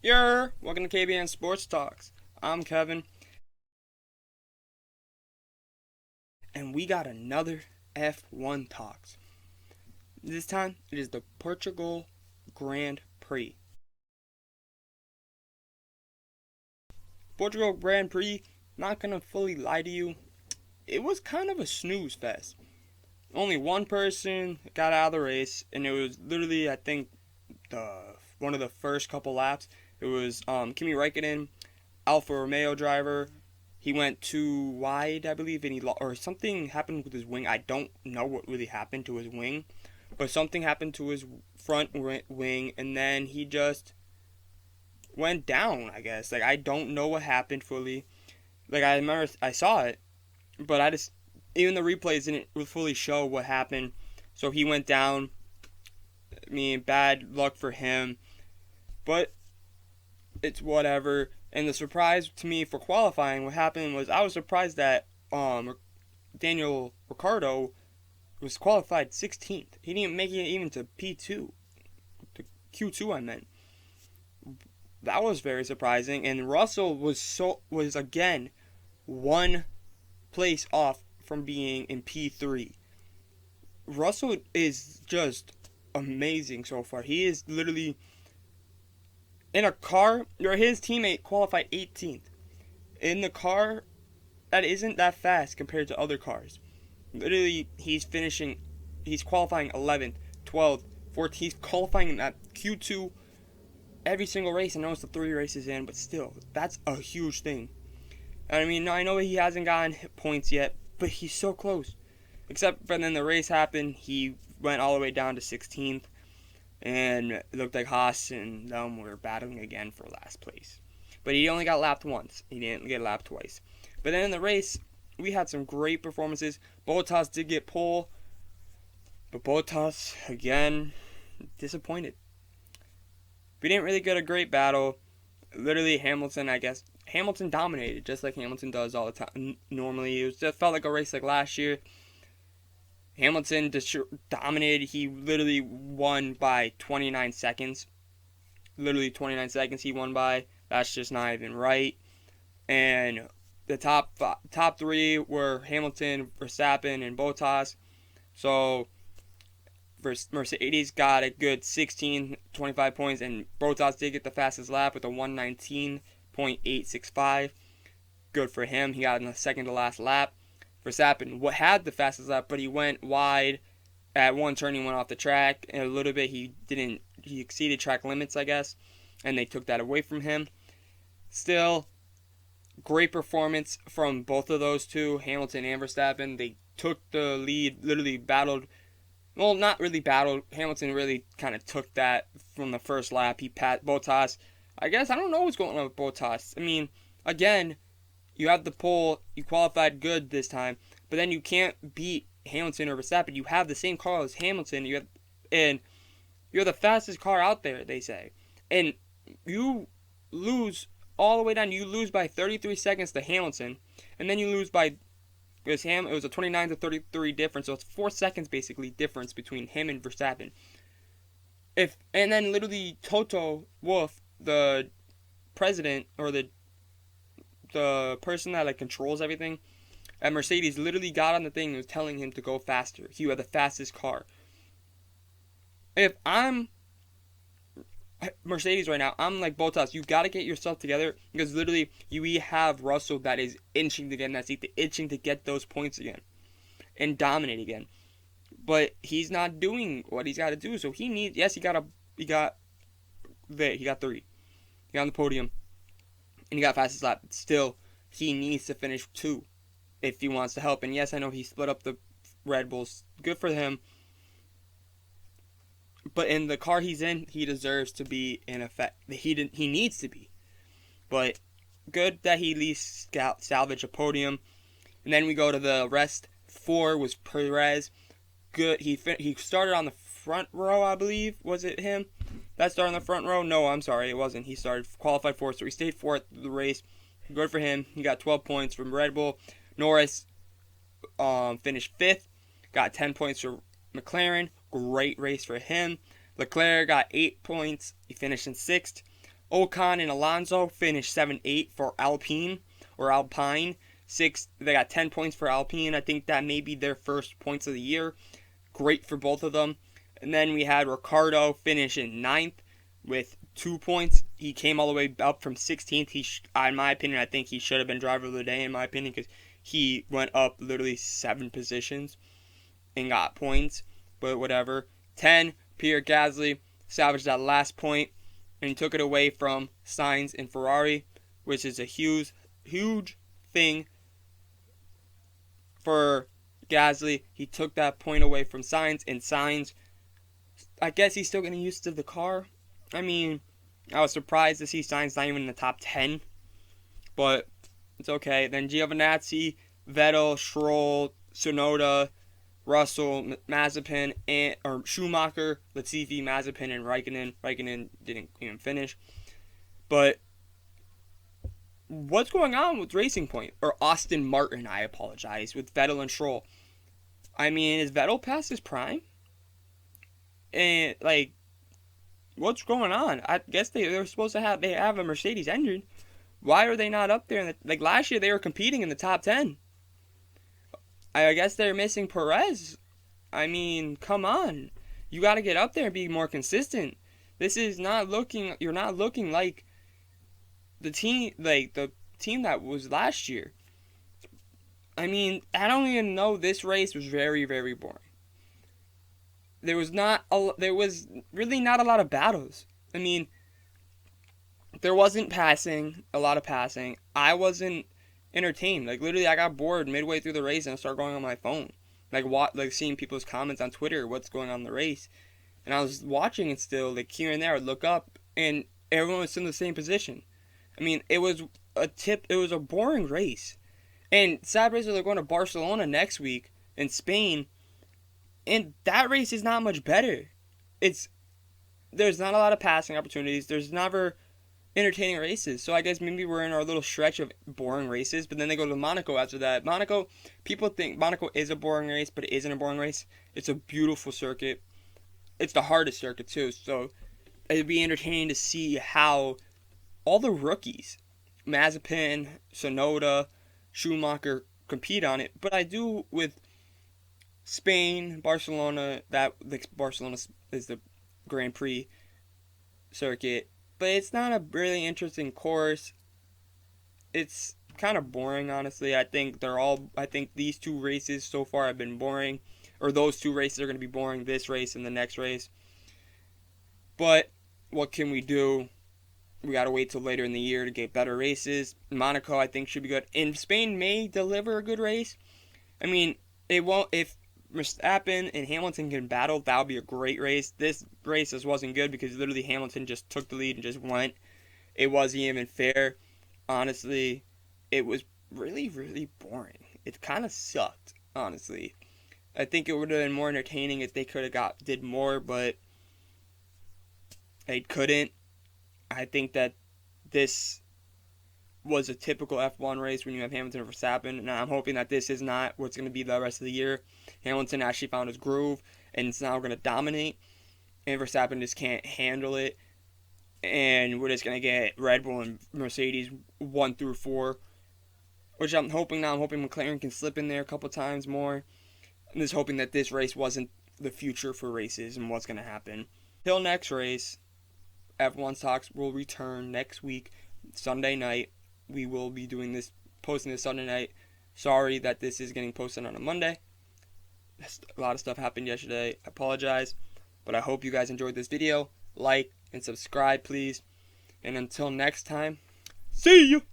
Welcome to KBN Sports Talks. I'm Kevin, and we got another F1 Talks. This time, it is the Portugal Grand Prix. Portugal Grand Prix, not gonna fully lie to you, it was kind of a snooze fest. Only one person got out of the race, and it was literally, I think, one of the first couple laps. It was Kimi Räikkönen, Alfa Romeo driver. He went too wide, I believe, and or something happened with his wing. I don't know what really happened to his wing, but something happened to his front wing, and then he just went down, I guess. I don't know what happened fully. I remember I saw it, but even the replays didn't fully show what happened. So he went down. I mean, bad luck for him, but it's whatever. And the surprise to me for qualifying, what happened was I was surprised that Daniel Ricciardo was qualified 16th. He didn't make it even to P2, to Q2 I meant. That was very surprising. And Russell was again one place off from being in P3. Russell is just amazing so far. He is literally in a car where his teammate qualified 18th. In the car that isn't that fast compared to other cars. Literally, he's qualifying 11th, 12th, 14th. He's qualifying at Q2 every single race. I know it's the 3 races in, but still, that's a huge thing. I mean, I know he hasn't gotten points yet, but he's so close. Except for then the race happened, he went all the way down to 16th. And it looked like Haas and them were battling again for last place. But he only got lapped once. He didn't get lapped twice. But then in the race, we had some great performances. Bottas did get pole. But Bottas, again, disappointed. We didn't really get a great battle. Literally, Hamilton dominated, just like Hamilton does all the time. Normally, it just felt like a race like last year. Hamilton dominated. He literally won by 29 seconds. Literally 29 seconds he won by. That's just not even right. And the top 3 were Hamilton, Verstappen, and Bottas. So Mercedes got a good 25 points, and Bottas did get the fastest lap with a 1:19.865. Good for him. He got in the second to last lap. Verstappen had the fastest lap, but he went wide at one turn. He went off the track, and a little bit he exceeded track limits, I guess, and they took that away from him. Still, great performance from both of those two, Hamilton and Verstappen. They took the lead, literally battled. Well, not really battled. Hamilton really kind of took that from the first lap. He passed Bottas. I guess I don't know what's going on with Bottas. I mean, again, you have the pole, you qualified good this time, but then you can't beat Hamilton or Verstappen. You have the same car as Hamilton, and you're the fastest car out there, they say. And you lose all the way down. You lose by 33 seconds to Hamilton, and then you lose by, it was a 29 to 33 difference, so it's 4 seconds basically difference between him and Verstappen. And then literally Toto Wolff, the president, or the person that controls everything at Mercedes, literally got on the thing and was telling him to go faster. You have the fastest car. If I'm Mercedes right now, I'm like, Bottas, you got to get yourself together, because literally we have Russell that is itching to get in that seat, itching to get those points again and dominate again. But he's not doing what he's got to do. So he got 3. He got on the podium. And he got fastest lap. Still, he needs to finish 2 if he wants to help. And yes, I know he split up the Red Bulls. Good for him. But in the car he's in, he deserves to be in effect. He needs to be. But good that he at least salvaged a podium. And then we go to the rest. 4 was Perez. Good. He started on the front row, I believe. Was it him that started on the front row? No, I'm sorry, it wasn't. He qualified 4th, so he stayed 4th the race. Good for him. He got 12 points from Red Bull. Norris finished 5th. Got 10 points for McLaren. Great race for him. Leclerc got 8 points. He finished in 6th. Ocon and Alonso finished 7-8 for Alpine or Alpine. They got 10 points for Alpine. I think that may be their first points of the year. Great for both of them. And then we had Ricciardo finish in 9th with 2 points. He came all the way up from 16th. In my opinion, I think he should have been driver of the day, in my opinion, because he went up literally 7 positions and got points. But whatever. 10, Pierre Gasly salvaged that last point and took it away from Sainz and Ferrari, which is a huge thing for Gasly. He took that point away from Sainz, and Sainz, I guess he's still getting used to the car. I mean, I was surprised to see Sainz not even in the top 10, but it's okay. Then Giovinazzi, Vettel, Stroll, Tsunoda, Russell, Mazepin, or Schumacher, Latifi, Mazepin, and Raikkonen. Raikkonen didn't even finish. But what's going on with Racing Point? Or Austin Martin, I apologize, with Vettel and Stroll. I mean, is Vettel past his prime? And, like, what's going on? I guess they're supposed to have a Mercedes engine. Why are they not up there? Like, last year they were competing in the top 10. I guess they're missing Perez. I mean, come on. You got to get up there and be more consistent. This is not looking, you're not looking like the team that was last year. I mean, I don't even know, this race was very, very boring. There was really not a lot of battles. I mean, there wasn't a lot of passing. I wasn't entertained. Like, literally, I got bored midway through the race and I started going on my phone. Like seeing people's comments on Twitter, what's going on in the race. And I was watching it still, like, here and there. I'd look up and everyone was in the same position. I mean, it was a boring race. And sad race, they're going to Barcelona next week in Spain. And that race is not much better. There's not a lot of passing opportunities. There's never entertaining races. So I guess maybe we're in our little stretch of boring races. But then they go to Monaco after that. Monaco, people think Monaco is a boring race, but it isn't a boring race. It's a beautiful circuit. It's the hardest circuit too. So it'd be entertaining to see how all the rookies, Mazepin, Tsunoda, Schumacher, compete on it. But I do with Spain, Barcelona, Barcelona is the Grand Prix circuit, but it's not a really interesting course. It's kind of boring, honestly. I think these 2 races so far have been boring, or those 2 races are going to be boring, this race and the next race. But what can we do? We got to wait till later in the year to get better races. Monaco, I think, should be good. And Spain may deliver a good race. I mean, it won't. If Verstappen and Hamilton can battle, that would be a great race. This race just wasn't good because literally Hamilton just took the lead and just went. It wasn't even fair. Honestly, it was really, really boring. It kind of sucked, honestly. I think it would have been more entertaining if they could have did more, but they couldn't. I think that this was a typical F1 race when you have Hamilton and Verstappen, and I'm hoping that this is not what's going to be the rest of the year. Hamilton actually found his groove, and it's now going to dominate, and Verstappen just can't handle it, and we're just going to get Red Bull and Mercedes 1 through 4, which I'm hoping now. I'm hoping McLaren can slip in there a couple times more. I'm just hoping that this race wasn't the future for races and what's going to happen. Till next race, F1 Talks will return next week, Sunday night. We will be posting this Sunday night. Sorry that this is getting posted on a Monday. A lot of stuff happened yesterday. I apologize. But I hope you guys enjoyed this video. Like and subscribe, please. And until next time, see you!